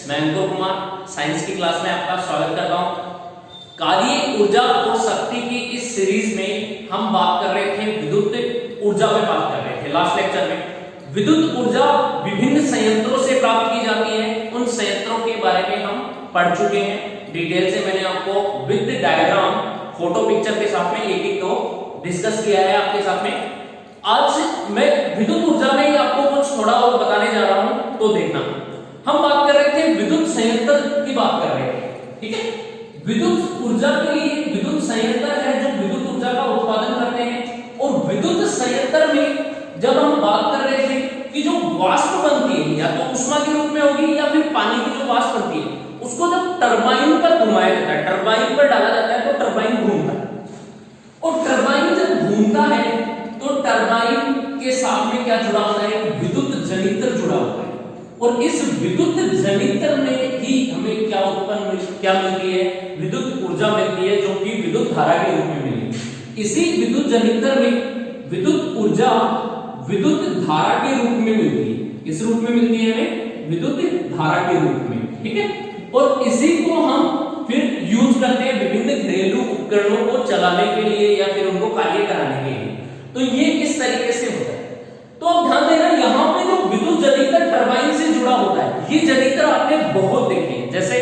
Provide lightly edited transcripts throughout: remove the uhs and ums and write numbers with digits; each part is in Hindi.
मैं अंकुर कुमार साइंस की क्लास में आपका स्वागत करता हूं। कार्य ऊर्जा और शक्ति की इस सीरीज में हम बात कर रहे थे विद्युत ऊर्जा पे बात कर रहे थे लास्ट लेक्चर में। विद्युत ऊर्जा विभिन्न संयंत्रों से प्राप्त की जाती है, उन संयंत्रों के बारे में हम पढ़ चुके हैं डिटेल से। मैंने आपको विद डायग्राम फोटो पिक्चर के साथ में एक एक को डिस्कस किया है आपके साथ में। आज मैं विद्युत ऊर्जा में आपको कुछ थोड़ा और बताने जा रहा हूं, तो देखना। हम बात कर रहे थे विद्युत संयंत्र की बात कर रहे थे, ठीक है। विद्युत ऊर्जा के लिए विद्युत संयंत्र है जो विद्युत ऊर्जा का उत्पादन करते हैं। और विद्युत संयंत्र में जब हम बात कर रहे थे कि जो वाष्प बनती है या तो ऊष्मा के रूप में होगी या फिर पानी की जो वाष्प बनती है, उसको जब टरबाइन पर घुमाया जाता है, टरबाइन पर डाला जाता है तो टरबाइन घूमता है। और टरबाइन जब घूमता है तो टरबाइन के साथ में क्या जुड़ा होता है, विद्युत जनित्र जुड़ा होता है। और इस विद्युत जनित्र में ही हमें क्या मिलती है, विद्युत ऊर्जा मिलती है, जो कि विद्युत धारा के रूप में मिलती है। इसी विद्युत जनित्र में विद्युत ऊर्जा विद्युत धारा के रूप में मिलती है। किस रूप में मिलती है हमें, विद्युत धारा के रूप में, ठीक है। और इसी को हम फिर यूज करते हैं विभिन्न घरेलू उपकरणों को चलाने के लिए या फिर उनको कार्य कराने के लिए। तो ये इस तरीके से होता है। तो अब ध्यान देना, यहाँ पे जो विद्युत जनित्र टरबाइन से जुड़ा होता है, ये जनित्र आपने बहुत देखे हैं। जैसे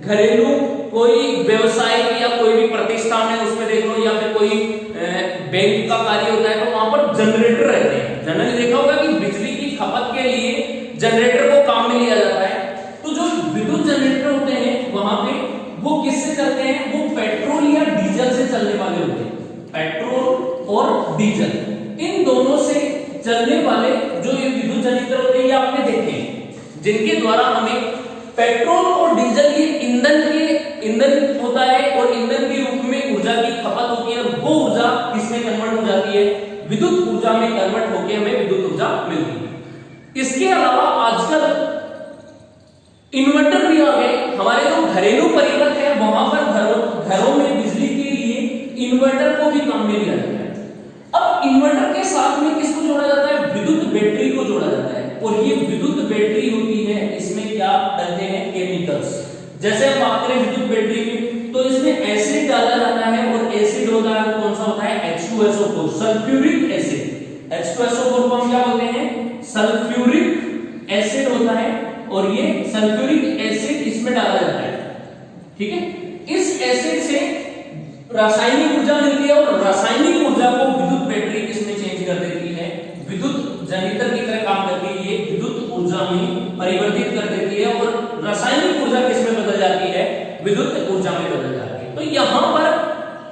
घरेलू कोई व्यवसाय या कोई भी प्रतिष्ठान है उसमें देख लो, या फिर कोई बैंक का कार्य होता है तो वहां पर जनरेटर रहते हैं। जनरली देखा होगा कि बिजली की खपत के लिए जनरेटर को काम में लिया जाता है। तो जो विद्युत जनरेटर होते हैं वहां पे वो किससे चलते हैं, वो पेट्रोल या डीजल से चलने वाले होते हैं। पेट्रोल और डीजल, इन दोनों से चलने वाले जो ये विद्युत जनित्र होते हैं, ये आपने देखे हैं, जिनके द्वारा हमें पेट्रोल और डीजल ये ईंधन होता है और ईंधन के रूप में ऊर्जा की खपत होती है। वो ऊर्जा किसमें कन्वर्ट हो जाती है, विद्युत ऊर्जा में कन्वर्ट होकर हमें विद्युत ऊर्जा मिलती है। इसके अलावा आजकल इन्वर्टर भी आ गए। हमारे जो घरेलू परिपथ है वहां पर घरों में बिजली के लिए इन्वर्टर को भी काम में लिया जाता है। अब इन्वर्टर के साथ में किसको जोड़ा जाता है, विद्युत बैटरी को जोड़ा जाता है। और ये विद्युत बैटरी होती है, इसमें क्या डलते हैं, केमिकल्स। जैसे हम बात करें विद्युत बैटरी की, तो इसमें एसिड डाला जाता है और एसिड होता है कौन सा होता है, H2SO4, सल्फ्यूरिक एसिड। H2SO4 को हम क्या बोलते हैं, सल्फ्यूरिक एसिड होता है। और ये सल्फ्यूरिक एसिड इसमें डाला जाता है, ठीक है। इस एसिड से रासायनिक ऊर्जा मिलती है और रासायनिक ऊर्जा को विद्युत बैटरी किसमें चेंज कर देती है, विद्युत जनित्र की तरह काम करती है। ये विद्युत ऊर्जा में परिवर्तित कर देती है और रासायनिक ऊर्जा किसमें बदल जाती है, विद्युत ऊर्जा में बदल जाती है। तो यहाँ पर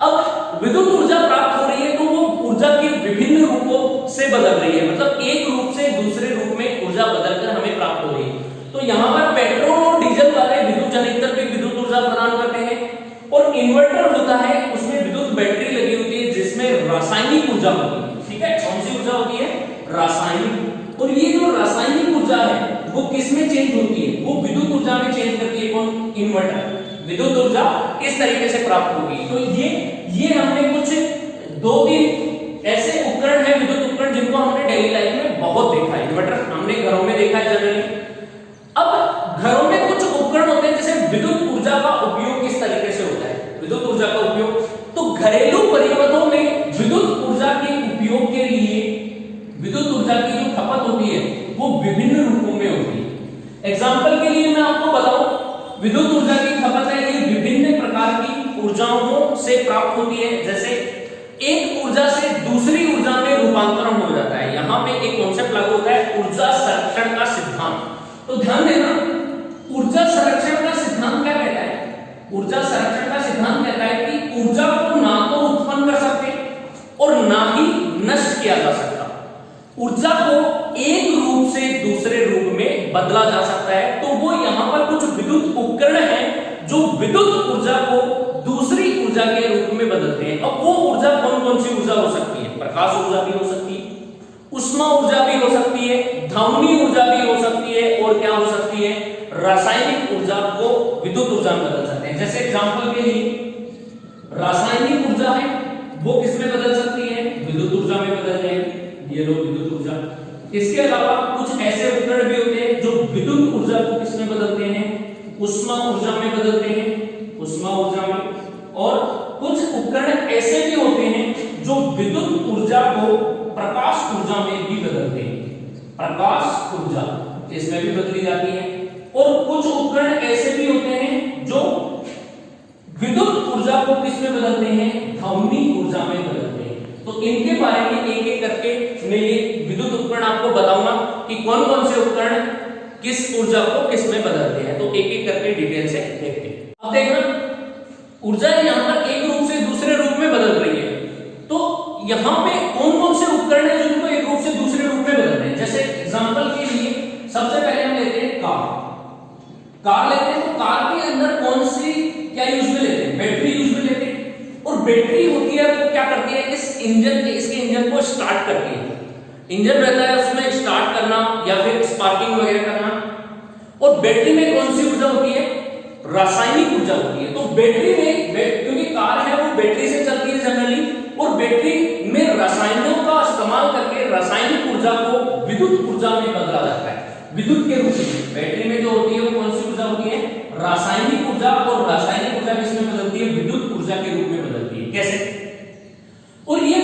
अब विद्युत ऊर्जा प्राप्त हो रही है तो वो ऊर्जा के विभिन्न रूपों से बदल रही है, मतलब एक रूप से दूसरे रूप में ऊर्जा बदलकर हमें प्राप्त हो रही है। तो यहाँ पर पेट्रोल और डीजल वाले विद्युत जनित्र में विद्युत ऊर्जा प्रदान करते हैं। और इन्वर्टर होता है, उसमें विद्युत बैटरी लगी होती है जिसमें रासायनिक ऊर्जा होती है, ठीक है। कौन सी ऊर्जा होती है, रासायनिक। और ये जो रासायनिक ऊर्जा है वो किसमें चेंज होती है, वो विद्युत ऊर्जा में चेंज करती है कौन, इन्वर्टर। विद्युत ऊर्जा इस तरीके से प्राप्त होगी। तो ये हमने कुछ 2-3 ऐसे उपकरण है, विद्युत उपकरण, जिनको हमने डेली लाइफ में बहुत देखा है। इन्वर्टर हमने घरों में देखा है जनरली। अब घरों में कुछ उपकरण होते हैं, जैसे विद्युत ऊर्जा का उपयोग किस तरीके से होता है, विद्युत ऊर्जा का उपयोग। तो घरेलू परिपथों में विद्युत ऊर्जा के उपयोग के लिए विद्युत ऊर्जा की जो खपत होती है वो विभिन्न रूपों में होती है। एग्जांपल के लिए मैं आपको बताऊं, विद्युत ऊर्जा की खपत है ये विभिन्न प्रकार की ऊर्जाओं से प्राप्त होती है। जैसे एक ऊर्जा से दूसरी ऊर्जा में रूपांतरण हो जाता है। यहाँ पे एक कॉन्सेप्ट लागू होता है, ऊर्जा संरक्षण का सिद्धांत। तो ध्यान देना, ऊर्जा संरक्षण का सिद्धांत क्या कहता है, ऊर्जा संरक्षण का सिद्धांत कहता है कि ऊर्जा को ना तो उत्पन्न कर सकते और ना ही नष्ट किया जा सकता। ऊर्जा को एक रूप से दूसरे रूप में बदला जा सकता है। तो वो यहाँ पर कुछ विद्युत उपकरण हैं जो विद्युत ऊर्जा को दूसरी ऊर्जा के रूप में बदलते हैं। अब वो ऊर्जा कौन कौन सी ऊर्जा हो सकती है, प्रकाश ऊर्जा भी हो सकती है, उष्मा ऊर्जा भी हो सकती है, ध्वनि ऊर्जा भी हो सकती है, और क्या हो सकती है, रासायनिक ऊर्जा को विद्युत ऊर्जा में बदल सकते हैं। जैसे एग्जांपल के लिए रासायनिक ऊर्जा है वो किसमें बदल सकती है, विद्युत ऊर्जा में बदल जाएगी, ये लो विद्युत ऊर्जा। इसके अलावा कुछ ऐसे उपकरण भी होते हैं जो विद्युत ऊर्जा को किसमें बदलते हैं, उष्मा ऊर्जा में बदलते हैं, उष्मा ऊर्जा में। और कुछ उपकरण ऐसे भी होते हैं जो विद्युत ऊर्जा को प्रकाश ऊर्जा में भी बदलते हैं, प्रकाश ऊर्जा इसमें भी बदली जाती है। और कुछ उपकरण ऐसे भी होते हैं जो विद्युत ऊर्जा को किस में बदलते हैं, ध्वनि ऊर्जा में बदलते हैं। तो इनके बारे में एक एक करके मैं ये विद्युत उपकरण आपको बताऊंगा कि कौन कौन से उपकरण किस ऊर्जा को किस में बदलते हैं। तो एक एक करके डिटेल से देखते हैं। अब देखना ऊर्जा यहाँ पर एक रूप से दूसरे रूप में बदल रही है, तो यहाँ पे कौन कौन से उपकरण है जिनको एक रूप से दूसरे रूप में बदल रहे हैं। जैसे एग्जांपल के लिए सबसे पहले हम लेते हैं कार लेते हैं। तो कार के अंदर कौन सी क्या यूज में लेते हैं, बैटरी यूज में लेते हैं। और बैटरी होती है वो क्या करती है, इसके इंजन को स्टार्ट करती है। इंजन रहता है उसमें स्टार्ट करना या फिर स्पार्किंग वगैरह करना। और बैटरी में कौन सी ऊर्जा होती है, रासायनिक ऊर्जा होती है। तो बैटरी में क्योंकि कार है वो बैटरी से चलती है जनरली, और बैटरी में रसायनों का इस्तेमाल करके रासायनिक ऊर्जा को विद्युत ऊर्जा में बदला जाता है, विद्युत के रूप में। बैटरी में जो होती है वो कौन सी ऊर्जा होती है, रासायनिक ऊर्जा। और रासायनिक ऊर्जा किसमें बदलती है, विद्युत ऊर्जा के रूप में बदलती है। कैसे, और ये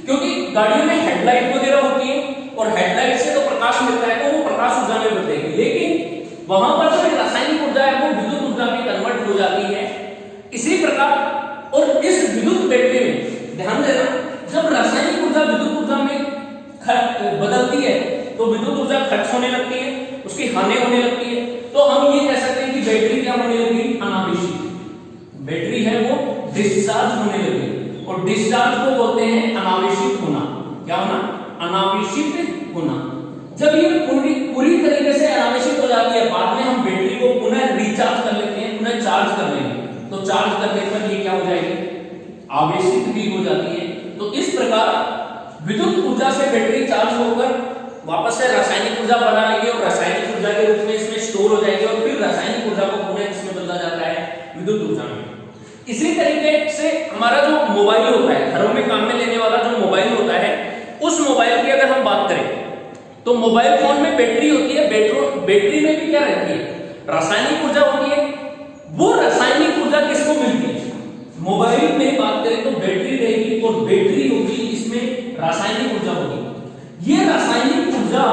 क्योंकि गाड़ियों में हेडलाइट वगैरह होती है और हेडलाइट से तो प्रकाश मिलता है, तो वो प्रकाश ऊर्जा में बदलेगी। लेकिन वहां पर जो रासायनिक ऊर्जा है वो विद्युत ऊर्जा में कन्वर्ट हो जाती है। इसी प्रकार और इस विद्युत बैटरी में ध्यान देना, जब रासायनिक ऊर्जा विद्युत ऊर्जा में बदलती है तो विद्युत ऊर्जा खर्च होने लगती है, उसकी हानि होने लगती है। तो हम ये कह सकते हैं कि बैटरी क्या होने लगी, अनावेशित। बैटरी है वो डिस्चार्ज होने लगी, और डिस्चार्ज को बोलते हैं अनावेशित होना। क्या होना, अनावेशित होना। जब ये पूरी तरीके से अनावेशित हो जाती है, बाद में हम बैटरी को पुनः रिचार्ज कर लेते हैं, पुनः चार्ज कर लेंगे। तो चार्ज करने पर ये क्या हो जाएगी, आवेशित भी हो जाती है। तो इस प्रकार विद्युत ऊर्जा से बैटरी चार्ज होकर वापस से रासायनिक ऊर्जा बना लेगी, और रासायनिक ऊर्जा के रूप में इसमें स्टोर हो जाएगी, और फिर रासायनिक ऊर्जा को पुनः इसमें बदला जाता है, विद्युत ऊर्जा में। इसी तरीके से हमारा जो मोबाइल होता है, घरों में काम में लेने वाला जो मोबाइल होता है, उस मोबाइल की अगर हम बात करें तो मोबाइल फोन में बैटरी होती है। बैटरी में भी क्या रहती है, रासायनिक ऊर्जा होती है। वो रासायनिक ऊर्जा किसको मिलती है, मोबाइल में बात करें तो बैटरी रहेगी, और बैटरी होगी इसमें रासायनिक ऊर्जा होगी। ये रासायनिक ऊर्जा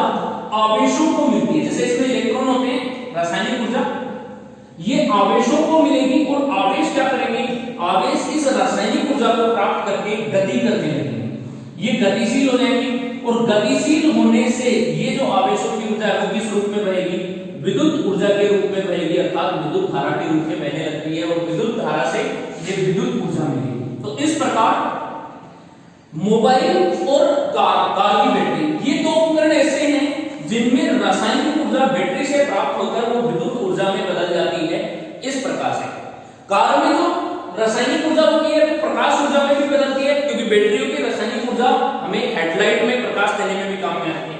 आवेशों को मिलती है, जैसे इसमें इलेक्ट्रॉन होते हैं, रासायनिक ऊर्जा ये आवेशों को मिलेगी। और आवेश क्या करेंगे, आवेश इस रासायनिक ऊर्जा को प्राप्त करके गति करने लगेंगे, ये गतिशील हो जाएंगे। और गतिशील होने से ये जो आवेशों की ऊर्जा है वो किस रूप में बहेगी, विद्युत ऊर्जा के रूप में बहेगी, अर्थात विद्युत धारा के रूप में बहने लगती है, और विद्युत धारा से ये विद्युत ऊर्जा मिलेगी। तो इस प्रकार मोबाइल और कार की बैटरी, ये दो उपकरण ऐसे हैं जिनमें रासायनिक ऊर्जा बैटरी से प्राप्त होकर वो विद्युत ऊर्जा में बदल जाती है। इस प्रकार से कार में जो रासायनिक ऊर्जा होती है वो प्रकाश ऊर्जा में भी बदलती है, क्योंकि बैटरियों की रासायनिक ऊर्जा हमें हेडलाइट में प्रकाश देने में भी काम में आती है।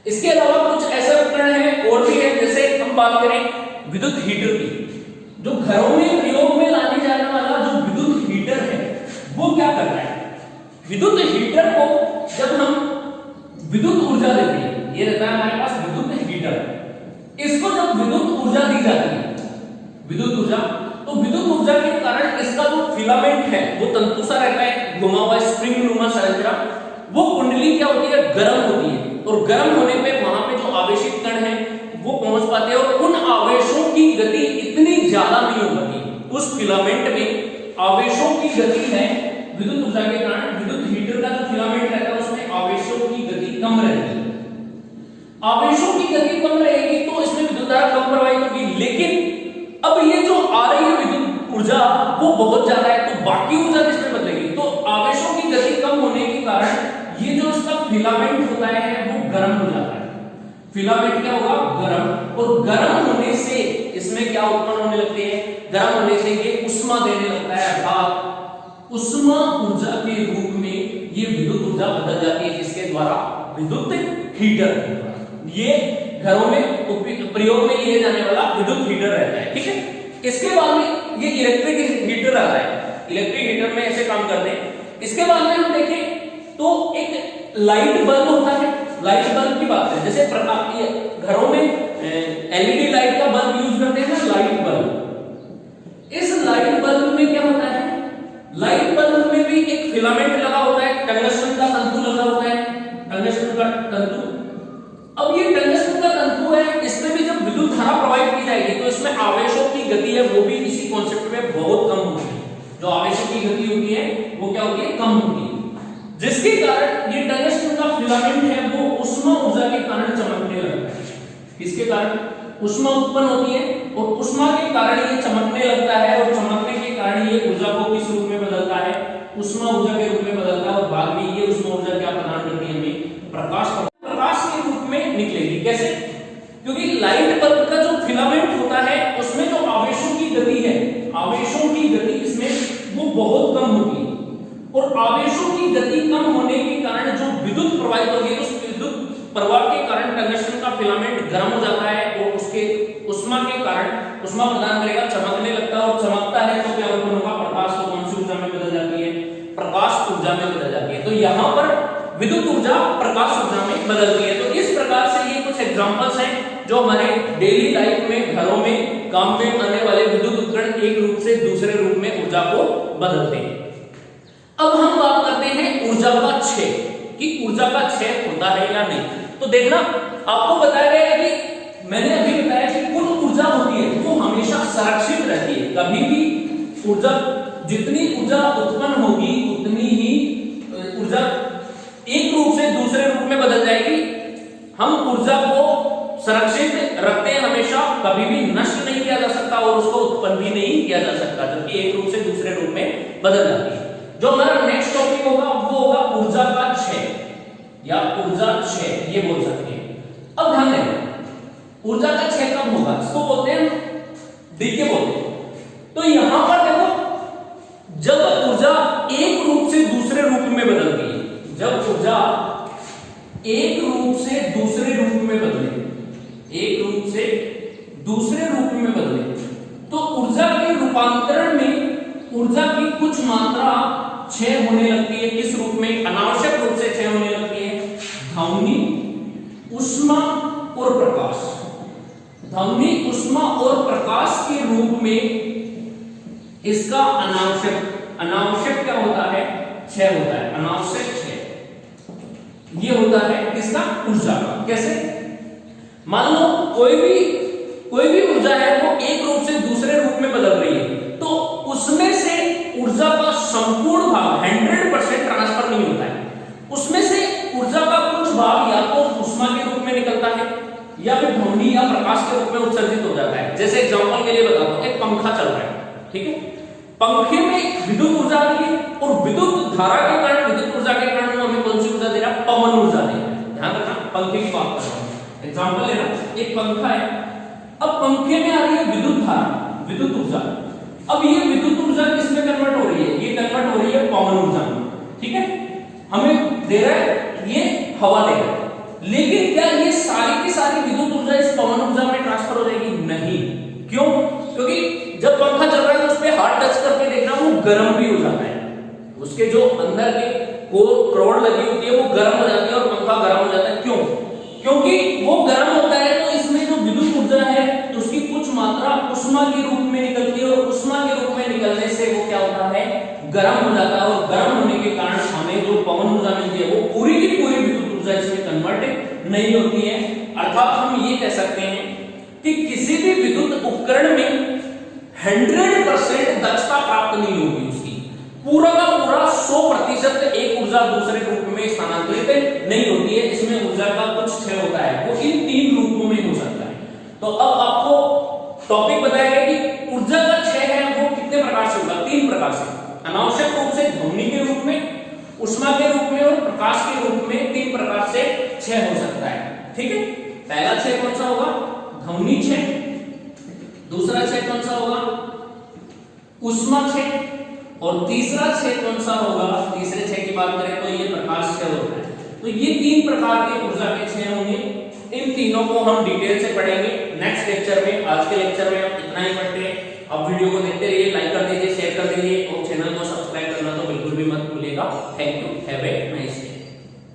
इसके अलावा कुछ ऐसे उपकरण हैं और भी है, जैसे हम बात करें विद्युत हीटर की। जो घरों में प्रयोग में लाने जाने वाला जो विद्युत हीटर है वो क्या करता है, विद्युत हीटर को जब हम विद्युत ऊर्जा देते हैं, ये रहता है हमारे पास विद्युत हीटर, इसको जब विद्युत ऊर्जा दी जाती है, विद्युत ऊर्जा, तो विद्युत ऊर्जा के कारण इसका जो फिलामेंट है वो तंतुसा रहता है, घुमा हुआ स्प्रिंग नुमा संरचना, वो कुंडली क्या होती है, गर्म होती है। और गर्म होने पे वहां पे जो आवेशित कण है वो पहुंच पाते हैं, और उन आवेशों की गति इतनी ज्यादा नहीं हो पाती। उस फिलामेंट में आवेशों की गति है विद्युत ऊर्जा के कारण। विद्युत हीटर का जो फिलामेंट रहता है उसमें आवेशों की गति कम रहती है। आवेशों की गति कम रहेगी तो इसमें विद्युत धारा कम प्रवाहित होगी। लेकिन अब ये जो आ रही है विद्युत ऊर्जा वो बहुत ज्यादा है, तो बाकी ऊर्जा किसमें बदलेगी, तो आवेशों की गति कम होने के कारण ये जो इसका फिलामेंट होता है वो गर्म हो जाता है। फिलामेंट क्या होगा, गर्म, और गर्म होने से इसमें क्या उत्पन्न होने लगते हैं, गर्म होने से ये उष्मा देने लगता है, अर्थात उष्मा ऊर्जा के रूप में ये विद्युत ऊर्जा बदल जाती है, जिसके द्वारा विद्युत हीटर, ये घरों में प्रयोग में लिए जाने वाला विद्युत हीटर रहता है। ठीक है, इसके बाद में ये इलेक्ट्रिक हीटर आता है। इलेक्ट्रिक हीटर में ऐसे काम करते हैं। इसके बाद में हम देखें तो एक लाइट बल्ब होता है। लाइट बल्ब की बात करें, जैसे घरों में एलईडी लाइट का बल्ब यूज करते हैं ना, फिलामेंट लगा होता है, टंगस्टन का तंतु लगा होता है, टंगस्टन का तंतु। अब ये टंगस्टन का तंतु है, इसमें भी जब विद्युत धारा प्रवाहित की जाएगी तो इसमें आवेशों की गति है वो भी इसी कॉन्सेप्ट में बहुत कम होगी है। जो आवेशों की गति होती है वो क्या होती है, कम होती है, जिसके कारण ये टंगस्टन का फिलामेंट है वो उष्मा ऊर्जा के कारण चमकने लगता है। किसके कारण? उष्मा उत्पन्न होती है और उष्मा के कारण ये चमकने लगता है, और चमकने के कारण ये ऊर्जा को किस रूप में बदलता है, उष्मा ऊर्जा के रूप में बदलता है। और बाद में ये उष्मा ऊर्जा क्या प्रदान करती है हमें, प्रकाश के रूप में निकलेगी। कैसे? क्योंकि लाइट बल्ब का जो फिलामेंट होता है उसमें जो आवेशों की गति है, आवेशों की गति इसमें वो बहुत कम होगी, और आवेशों की गति कम होने के कारण जो विद्युत प्रवाहित होगी उस विद्युत प्रवाह के कारण टंगस्टन का फिलामेंट गर्म हो जाता है और उसके उष्मा के कारण उष्मा प्रदान करेगा, चमकने लगता है, और चमकता है तो क्या उत्पन्न होगा, प्रकाश तो कौन सी ऊर्जा में बदल जाती है, प्रकाश ऊर्जा में बदल जाती है। तो यहाँ पर विद्युत ऊर्जा प्रकाश ऊर्जा में बदलती है। तो इस प्रकार से ये कुछ एग्जांपल्स हैं जो हमारे डेली लाइफ में, घरों में काम में आने वाले विद्युत उपकरण एक रूप से दूसरे रूप में ऊर्जा को बदलते हैं। अब हम बात करते हैं ऊर्जा का क्षय, कि ऊर्जा का क्षय होता है या नहीं। तो देखना, आपको बताया गया है कि मैंने अभी बताया कि कुल ऊर्जा होती है वो हमेशा संरक्षित रहती है। कभी भी ऊर्जा, जितनी ऊर्जा उत्पन्न होगी उतनी ही ऊर्जा एक रूप से दूसरे रूप में बदल जाएगी। हम ऊर्जा को संरक्षित रखते हैं हमेशा, कभी भी नष्ट नहीं किया जा सकता और उसको उत्पन्न भी नहीं किया जा सकता, जबकि एक रूप से दूसरे रूप में बदल जाती है। जो हमारा नेक्स्ट टॉपिक होगा वो होगा ऊर्जा का क्षय या ऊर्जा क्षय, ये बोल सकते हैं। अब ध्यान दें, ऊर्जा का क्षय कब होगा, इसको बोलते हैं डीके बोलते हैं। तो यहां पर देखो, जब ऊर्जा एक रूप से दूसरे रूप में बदलती है, जब ऊर्जा एक रूप से दूसरे रूप में बदले, एक रूप से दूसरे रूप में बदले, तो ऊर्जा के रूपांतरण में ऊर्जा की कुछ मात्रा क्षय होने लगती है। किस रूप में? अनावश्यक रूप से क्षय होने लगती है। ध्वनि, उष्मा और प्रकाश, ध्वनि, उष्मा और प्रकाश के रूप में इसका अनावश्यक क्या होता है, क्षय होता है। अनावश्यक क्षय ये होता है किसका, ऊर्जा का। कैसे? मान लो कोई भी ऊर्जा है वो एक रूप से दूसरे रूप में बदल रही है, तो उसमें से ऊर्जा का संपूर्ण भाग 100% ट्रांसफर नहीं होता है। उसमें से ऊर्जा का कुछ भाग या तो उष्मा के रूप में निकलता है या फिर ध्वनि या प्रकाश के रूप में उत्सर्जित हो जाता है। जैसे एग्जांपल के लिए बताता हूं, एक पंखा चल रहा है, ठीक है, पंखे में विद्युत ऊर्जा आ रही है और विद्युत धारा के कारण, विद्युत ऊर्जा के कारण वो हमें कौन सी ऊर्जा दे रहा है, पवन ऊर्जा दे रहा है। ध्यान रखना, पंखे की बात कर रहा हूं, एग्जांपल लेना, एक पंखा है, अब पंखे में आ रही है विद्युत धारा, विद्युत ऊर्जा। अब ये विद्युत ऊर्जा किसमें कन्वर्ट हो रही है, ये कन्वर्ट हो रही है पवन ऊर्जा में, ठीक है, हमें दे रहा है ये हवा दे रहा है। लेकिन क्या ये सारी की सारी विद्युत ऊर्जा इस पवन ऊर्जा में ट्रांसफर हो जाएगी? नहीं। क्यों? क्योंकि जब पंखा चल रहा है तो उस पर हाथ टच करके देखना, वो गर्म भी हो जाता है, उसके जो अंदर के रॉड लगी होती है वो गर्म हो जाती है और पंखा गर्म हो जाता है। क्यों? क्योंकि वो गर्म होता है तो इसमें जो विद्युत ऊर्जा है तो उसकी कुछ मात्रा उष्मा के रूप में निकलती है, और उष्मा के रूप में निकलने से वो क्या होता है, गर्म हो जाता है, और गर्म होने के कारण हमें जो पवन ऊर्जा मिलती है वो पूरी की पूरी विद्युत ऊर्जा इसमें कन्वर्ट नहीं होती है। अर्थात हम ये कह सकते हैं कि किसी भी विद्युत उपकरण में 100% दक्षता प्राप्त नहीं होगी, उसकी पूरा का पूरा 100% एक ऊर्जा दूसरे रूप में स्थानांतरित नहीं होती है। इसमें ऊर्जा का कुछ क्षय होता है, वो इन तीन रूपों में हो सकता है। तो अब आपको टॉपिक बताया गया कि ऊर्जा का क्षय है वो कितने प्रकार से होगा, 3 प्रकार से। अनावश्यक रूप से ध्वनि के रूप में, उष्मा के रूप में और प्रकाश के रूप में 3 प्रकार से क्षय हो सकता है, ठीक है। पहला क्षय कौन सा होगा, ध्वनि क्षय। दूसरा क्षय कौन सा होगा, उष्मा क्षय। और तीसरा क्षय कौन सा होगा, तीसरे क्षय की बात करें तो ये प्रकाश क्षय होता है। तो ये 3 प्रकार के ऊर्जा के क्षय होंगे। इन तीनों को हम डिटेल से पढ़ेंगे नेक्स्ट लेक्चर में। आज के लेक्चर में हम इतना ही पढ़ते हैं। अब वीडियो को देखते रहिए, लाइक कर दीजिए, शेयर कर दीजिए और चैनल को सब्सक्राइब करना तो बिल्कुल भी मत भूलिएगा। Thank you, have a nice day.